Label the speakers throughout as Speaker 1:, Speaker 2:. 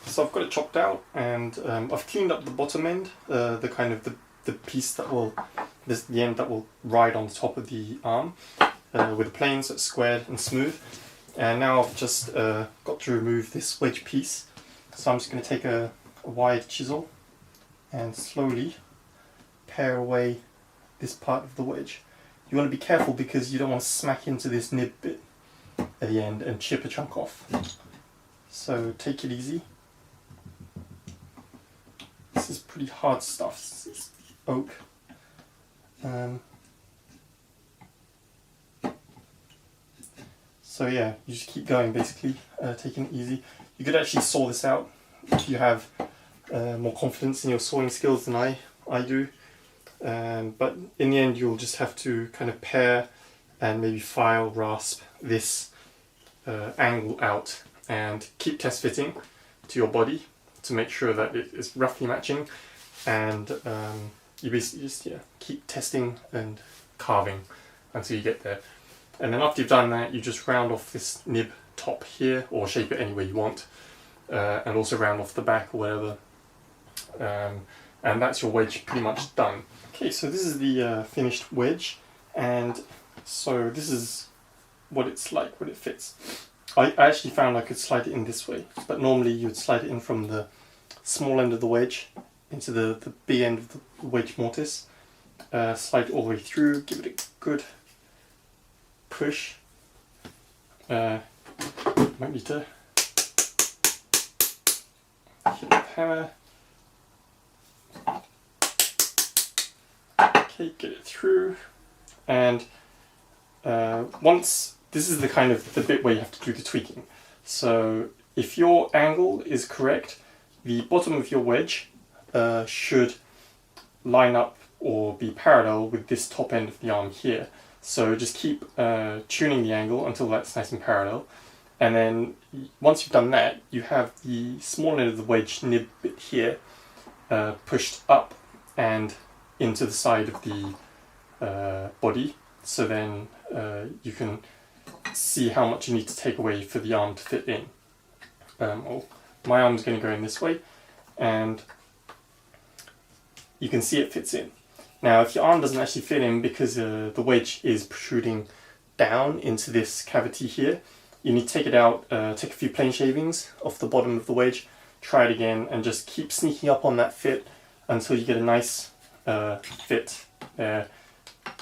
Speaker 1: So I've got it chopped out, and I've cleaned up the bottom end, the kind of the piece that will, the end that will ride on the top of the arm, with a plane, so it's squared and smooth. And now I've just got to remove this wedge piece. So I'm just going to take a wide chisel and slowly pare away this part of the wedge. You want to be careful because you don't want to smack into this nib bit at the end and chip a chunk off. So take it easy. This is pretty hard stuff. This is oak. So yeah, you just keep going basically, taking it easy. You could actually saw this out if you have more confidence in your sawing skills than I do. But in the end you'll just have to kind of pare and maybe file, rasp this angle out and keep test fitting to your body to make sure that it is roughly matching, and you basically just keep testing and carving until you get there. And then after you've done that, you just round off this nib top here, or shape it any way you want, and also round off the back or whatever, and that's your wedge pretty much done. Okay, so this is the finished wedge, and so this is what it's like when it fits. I actually found I could slide it in this way, but normally you would slide it in from the small end of the wedge into the big end of the wedge mortise, slide it all the way through, give it a good push. Might need to hit the hammer. Okay, get it through, and once this is the kind of the bit where you have to do the tweaking. So if your angle is correct, the bottom of your wedge should line up or be parallel with this top end of the arm here. So just keep tuning the angle until that's nice and parallel, and then once you've done that, you have the small end of the wedge nib bit here pushed up and into the side of the body, so then you can see how much you need to take away for the arm to fit in. My arm's going to go in this way, and you can see it fits in. Now if your arm doesn't actually fit in because the wedge is protruding down into this cavity here, you need to take it out, take a few plane shavings off the bottom of the wedge, try it again, and just keep sneaking up on that fit until you get a nice fit there.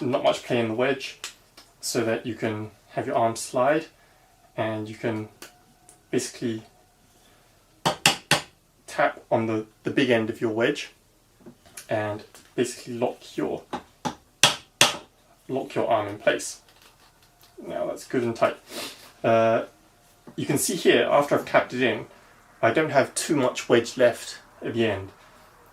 Speaker 1: Not much play in the wedge, so that you can have your arm slide, and you can basically tap on the big end of your wedge and basically lock your arm in place. Now that's good and tight. You can see here, after I've tapped it in, I don't have too much wedge left at the end.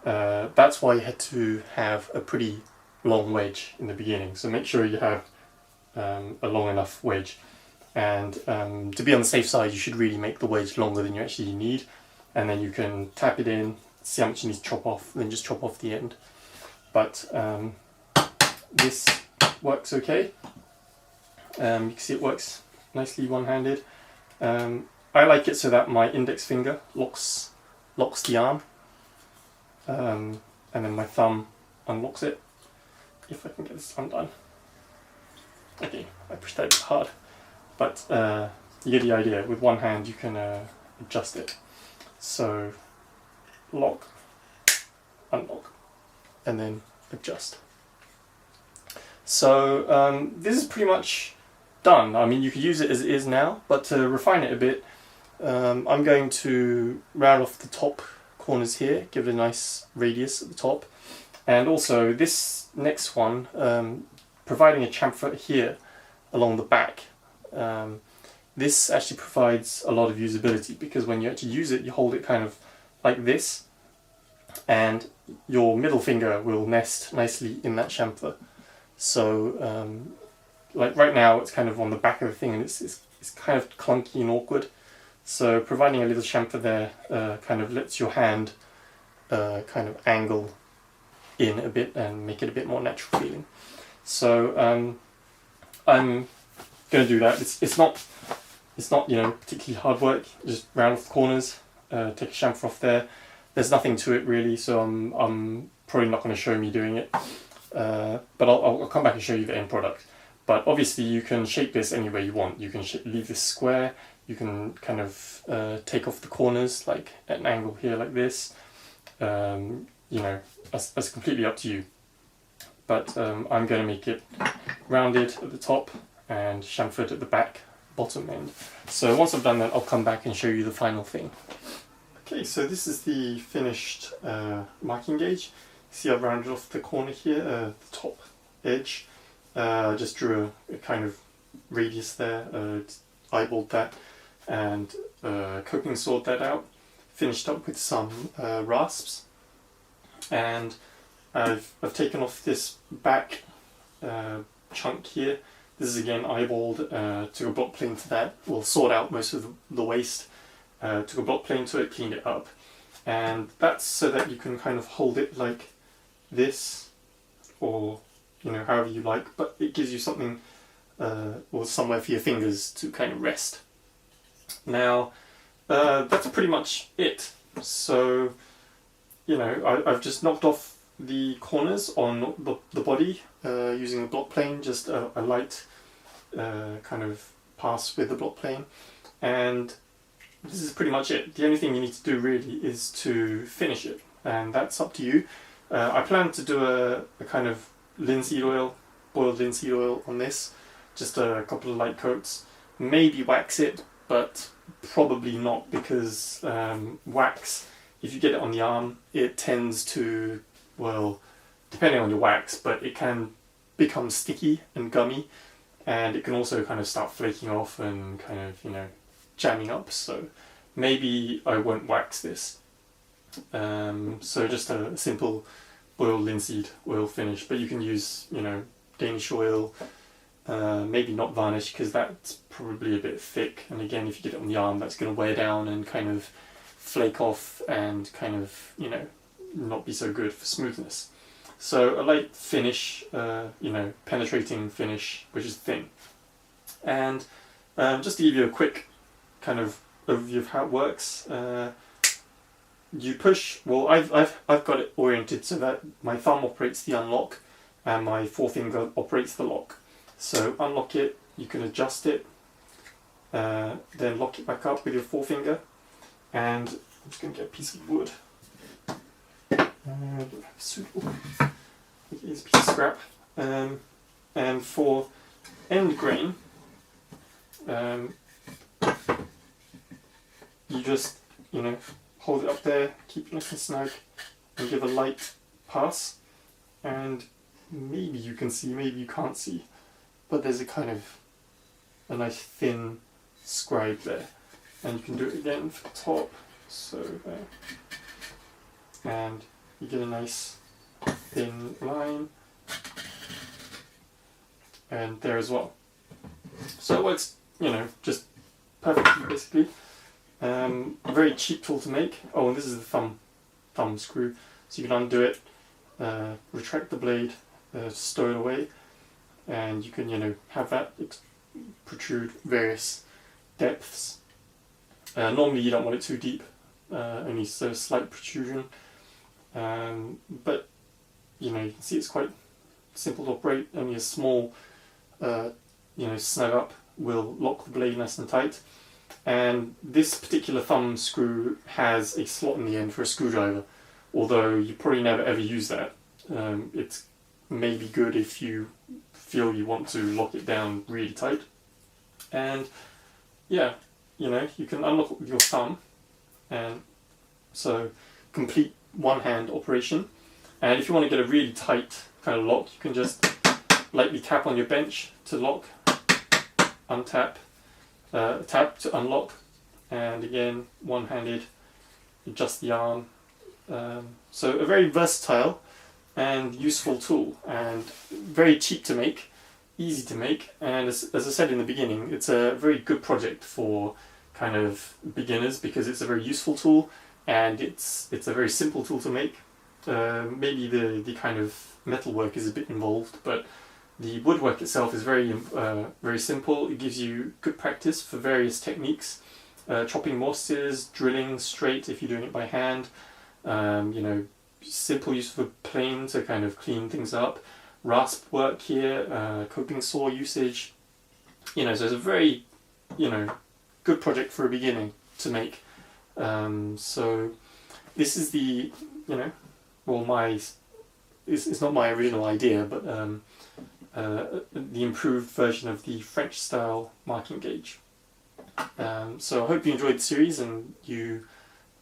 Speaker 1: That's why you had to have a pretty long wedge in the beginning, so make sure you have a long enough wedge, and to be on the safe side you should really make the wedge longer than you actually need, and then you can tap it in, see how much you need to chop off, then just chop off the end. But this works okay. You can see it works nicely one-handed. I like it so that my index finger locks the arm, and then my thumb unlocks it, if I can get this undone. Okay, I pushed that a bit hard, but you get the idea. With one hand you can adjust it. So lock, unlock, and then adjust. So this is pretty much done. I mean, you could use it as it is now, but to refine it a bit, I'm going to round off the top corners here, give it a nice radius at the top, and also this next one, providing a chamfer here along the back. This actually provides a lot of usability, because when you actually use it, you hold it kind of like this, and your middle finger will nest nicely in that chamfer. So like right now it's kind of on the back of the thing, and it's kind of clunky and awkward. So providing a little chamfer there kind of lets your hand kind of angle in a bit and make it a bit more natural feeling. So I'm going to do that. It's not particularly hard work. Just round off the corners, take a chamfer off there. There's nothing to it really, so I'm probably not going to show me doing it, but I'll come back and show you the end product. But obviously you can shape this any way you want. You can leave this square, you can kind of take off the corners like at an angle here like this. You know, that's completely up to you. But I'm going to make it rounded at the top and chamfered at the bottom end. So once I've done that, I'll come back and show you the final thing. Okay, so this is the finished marking gauge. See, I've rounded off the corner here, the top edge. Just drew a kind of radius there, eyeballed that, and coping sawed that out. Finished up with some rasps, and I've taken off this back chunk here. This is again eyeballed, took a block plane to that. We'll sort out most of the waste. Took a block plane to it, cleaned it up, and that's so that you can kind of hold it like this, or you know, however you like, but it gives you something or somewhere for your fingers to kind of rest. Now that's pretty much it. So you know, I've just knocked off the corners on the body using a block plane, just a light kind of pass with the block plane, and this is pretty much it. The only thing you need to do really is to finish it, and that's up to you. I plan to do a kind of linseed oil, boiled linseed oil on this, just a couple of light coats, maybe wax it, but probably not, because wax, if you get it on the arm, it tends to, well, depending on your wax, but it can become sticky and gummy, and it can also kind of start flaking off and kind of, you know, jamming up, so maybe I won't wax this. So just a simple boiled linseed oil finish, but you can use, you know, Danish oil, maybe not varnish because that's probably a bit thick, and again if you get it on the arm that's going to wear down and kind of flake off and kind of, you know, not be so good for smoothness. So a light finish, you know, penetrating finish, which is thin. And just to give you a quick kind of overview of how it works, you push, well I've got it oriented so that my thumb operates the unlock and my forefinger operates the lock. So unlock it, you can adjust it, then lock it back up with your forefinger, and I'm just going to get a piece of wood. Suitable. Here's a piece of scrap. And for end grain, you just, you know, hold it up there, keep it nice and snug, and give a light pass. And maybe you can see, maybe you can't see, but there's a kind of a nice thin scribe there. And you can do it again for the top, so there. And you get a nice thin line, and there as well. So it works, you know, just perfectly basically. A very cheap tool to make. Oh, and this is the thumb screw, so you can undo it, retract the blade, stow it away, and you can, you know, have that protrude various depths. Normally you don't want it too deep, only so slight protrusion, but you know, you can see it's quite simple to operate. Only a small, you know, snug up will lock the blade nice and tight. And this particular thumb screw has a slot in the end for a screwdriver, although you probably never ever use that. It's maybe good if you feel you want to lock it down really tight. And yeah, you know, you can unlock it with your thumb, and so complete one-hand operation. And if you want to get a really tight kind of lock, you can just lightly tap on your bench to lock, untap, tap to unlock, and again one-handed, adjust the arm. So a very versatile and useful tool, and very cheap to make, easy to make, and as I said in the beginning, it's a very good project for kind of beginners because it's a very useful tool and it's a very simple tool to make. Maybe the kind of metalwork is a bit involved, but the woodwork itself is very very simple. It gives you good practice for various techniques, chopping mortises, drilling straight if you're doing it by hand, you know, simple use of a plane to kind of clean things up, rasp work here, coping saw usage, you know, so it's a very, you know, good project for a beginning to make. So this is the, you know, well, it's not my original idea, but the improved version of the French style marking gauge. So I hope you enjoyed the series and you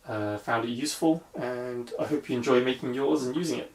Speaker 1: found it useful, and I hope you enjoy making yours and using it.